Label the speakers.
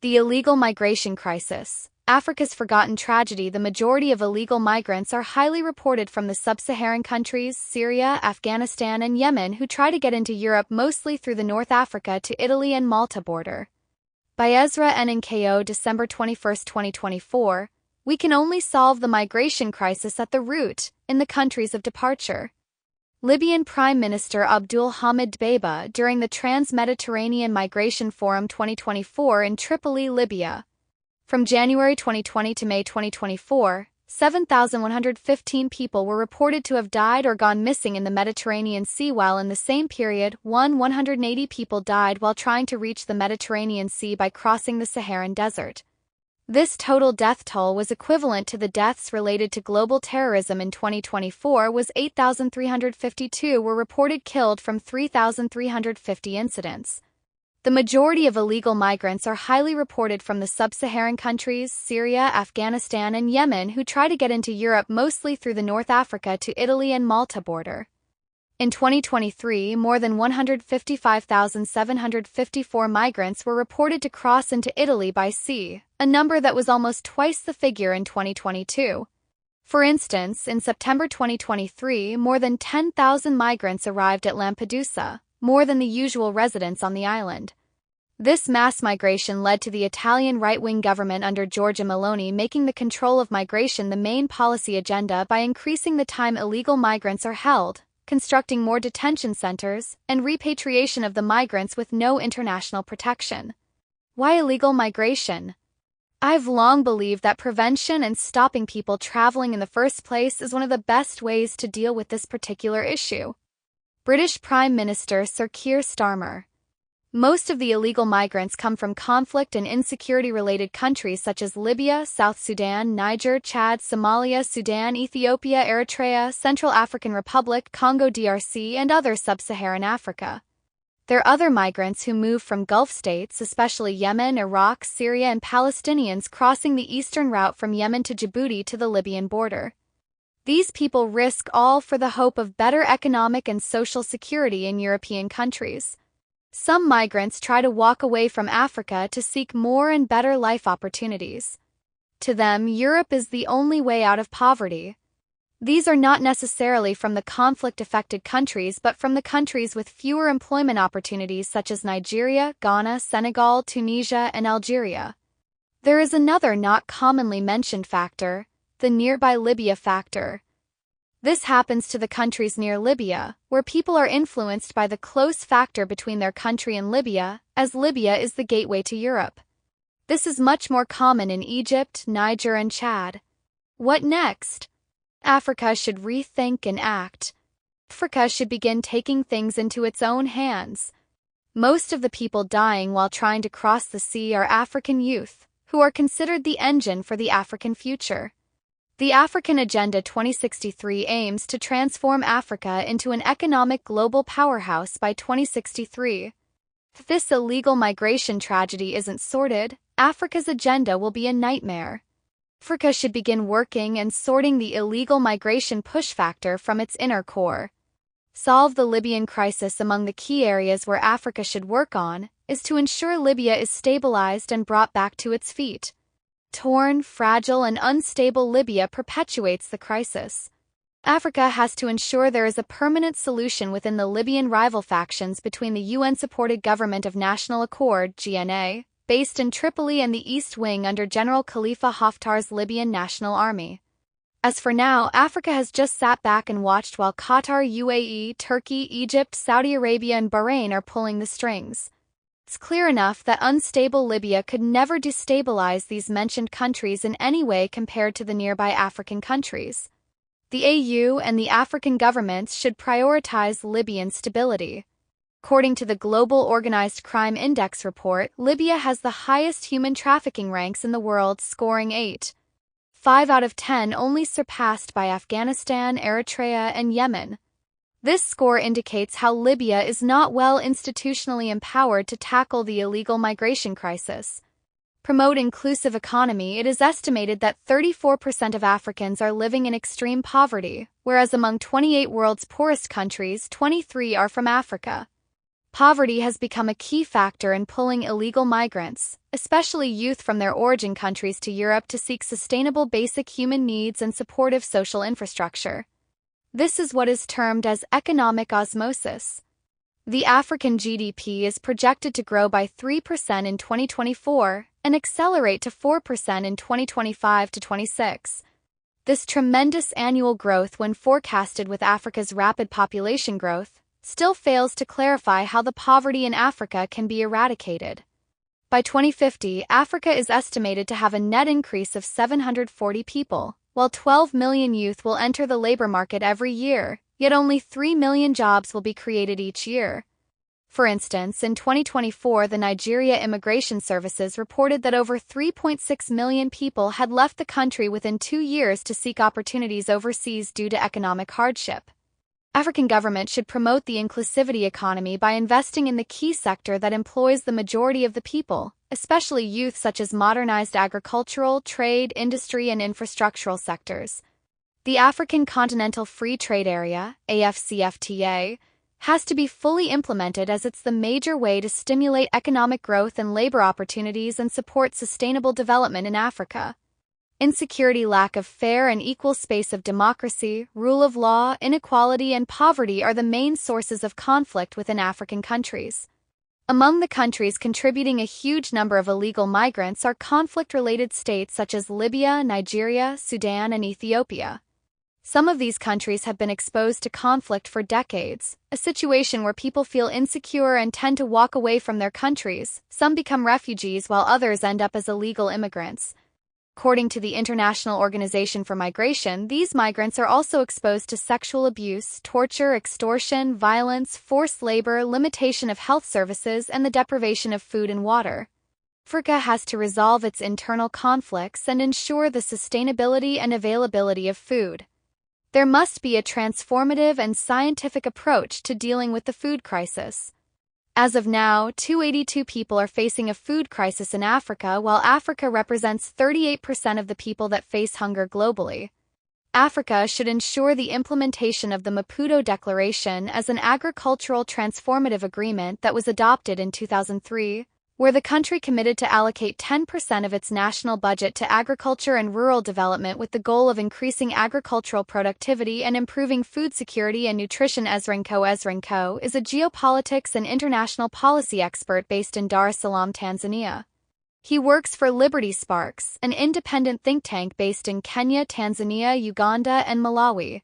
Speaker 1: The illegal migration crisis. Africa's forgotten tragedy. The majority of illegal migrants are highly reported from the Sub-Saharan countries, Syria, Afghanistan, and Yemen, who try to get into Europe mostly through the North Africa to Italy and Malta border. By Ezra Nko, December 21, 2024, we can only solve the migration crisis at the root, in the countries of departure. Libyan Prime Minister Abdul Hamid Dbeibah during the Trans-Mediterranean Migration Forum 2024 in Tripoli, Libya. From January 2020 to May 2024, 7,115 people were reported to have died or gone missing in the Mediterranean Sea, while in the same period, 180 people died while trying to reach the Mediterranean Sea by crossing the Saharan Desert. This total death toll was equivalent to the deaths related to global terrorism in 2024 was 8,352 were reported killed from 3,350 incidents. The majority of illegal migrants are highly reported from the Sub-Saharan countries, Syria, Afghanistan, and Yemen, who try to get into Europe mostly through the North Africa to Italy and Malta border. In 2023, more than 155,754 migrants were reported to cross into Italy by sea, a number that was almost twice the figure in 2022. For instance, in September 2023, more than 10,000 migrants arrived at Lampedusa, more than the usual residents on the island. This mass migration led to the Italian right-wing government under Georgia Meloni making the control of migration the main policy agenda by increasing the time illegal migrants are held, constructing more detention centers, and repatriation of the migrants with no international protection. Why illegal migration? I've long believed that prevention and stopping people traveling in the first place is one of the best ways to deal with this particular issue. British Prime Minister Sir Keir Starmer. Most of the illegal migrants come from conflict and insecurity-related countries such as Libya, South Sudan, Niger, Chad, Somalia, Sudan, Ethiopia, Eritrea, Central African Republic, Congo DRC, and other sub-Saharan Africa. There are other migrants who move from Gulf states, especially Yemen, Iraq, Syria, and Palestinians crossing the eastern route from Yemen to Djibouti to the Libyan border. These people risk all for the hope of better economic and social security in European countries. Some migrants try to walk away from Africa to seek more and better life opportunities. To them, Europe is the only way out of poverty. These are not necessarily from the conflict-affected countries but from the countries with fewer employment opportunities such as Nigeria, Ghana, Senegal, Tunisia, and Algeria. There is another not commonly mentioned factor, the nearby Libya factor. This happens to the countries near Libya, where people are influenced by the close factor between their country and Libya, as Libya is the gateway to Europe. This is much more common in Egypt, Niger, and Chad. What next? Africa should rethink and act. Africa should begin taking things into its own hands. Most of the people dying while trying to cross the sea are African youth, who are considered the engine for the African future. The African Agenda 2063 aims to transform Africa into an economic global powerhouse by 2063. If this illegal migration tragedy isn't sorted, Africa's agenda will be a nightmare. Africa should begin working and sorting the illegal migration push factor from its inner core. Solve the Libyan crisis. Among the key areas where Africa should work on is to ensure Libya is stabilized and brought back to its feet. Torn, fragile, and unstable Libya perpetuates the crisis. Africa has to ensure there is a permanent solution within the Libyan rival factions between the UN-supported Government of National Accord (GNA), based in Tripoli, and the East Wing under General Khalifa Haftar's Libyan National Army. As for now, Africa has just sat back and watched while Qatar, UAE, Turkey, Egypt, Saudi Arabia, and Bahrain are pulling the strings. It's clear enough that unstable Libya could never destabilize these mentioned countries in any way compared to the nearby African countries. The AU and the African governments should prioritize Libyan stability. According to the Global Organized Crime Index report, Libya has the highest human trafficking ranks in the world, scoring 8.5 out of 10, only surpassed by Afghanistan, Eritrea, and Yemen. This score indicates how Libya is not well institutionally empowered to tackle the illegal migration crisis. Promote inclusive economy. It is estimated that 34% of Africans are living in extreme poverty, whereas among 28 world's poorest countries, 23 are from Africa. Poverty has become a key factor in pulling illegal migrants, especially youth from their origin countries, to Europe to seek sustainable basic human needs and supportive social infrastructure. This is what is termed as economic osmosis. The African GDP is projected to grow by 3% in 2024 and accelerate to 4% in 2025 to 26. This tremendous annual growth, when forecasted with Africa's rapid population growth, still fails to clarify how the poverty in Africa can be eradicated. By 2050, Africa is estimated to have a net increase of 740 people, while 12 million youth will enter the labor market every year, yet only 3 million jobs will be created each year. For instance, in 2024, the Nigeria Immigration Services reported that over 3.6 million people had left the country within 2 years to seek opportunities overseas due to economic hardship. African government should promote the inclusivity economy by investing in the key sector that employs the majority of the people, especially youth, such as modernized agricultural, trade, industry, and infrastructural sectors. The African Continental Free Trade Area, AfCFTA, has to be fully implemented, as it's the major way to stimulate economic growth and labor opportunities and support sustainable development in Africa. Insecurity, lack of fair and equal space of democracy, rule of law, inequality, and poverty are the main sources of conflict within African countries. Among the countries contributing a huge number of illegal migrants are conflict-related states such as Libya, Nigeria, Sudan, and Ethiopia. Some of these countries have been exposed to conflict for decades, a situation where people feel insecure and tend to walk away from their countries. Some become refugees while others end up as illegal immigrants. According to the International Organization for Migration, these migrants are also exposed to sexual abuse, torture, extortion, violence, forced labor, limitation of health services, and the deprivation of food and water. Africa has to resolve its internal conflicts and ensure the sustainability and availability of food. There must be a transformative and scientific approach to dealing with the food crisis. As of now, 282 people are facing a food crisis in Africa, while Africa represents 38% of the people that face hunger globally. Africa should ensure the implementation of the Maputo Declaration as an agricultural transformative agreement that was adopted in 2003, where the country committed to allocate 10% of its national budget to agriculture and rural development with the goal of increasing agricultural productivity and improving food security and nutrition. Ezrinko is a geopolitics and international policy expert based in Dar es Salaam, Tanzania. He works for Liberty Sparks, an independent think tank based in Kenya, Tanzania, Uganda, and Malawi.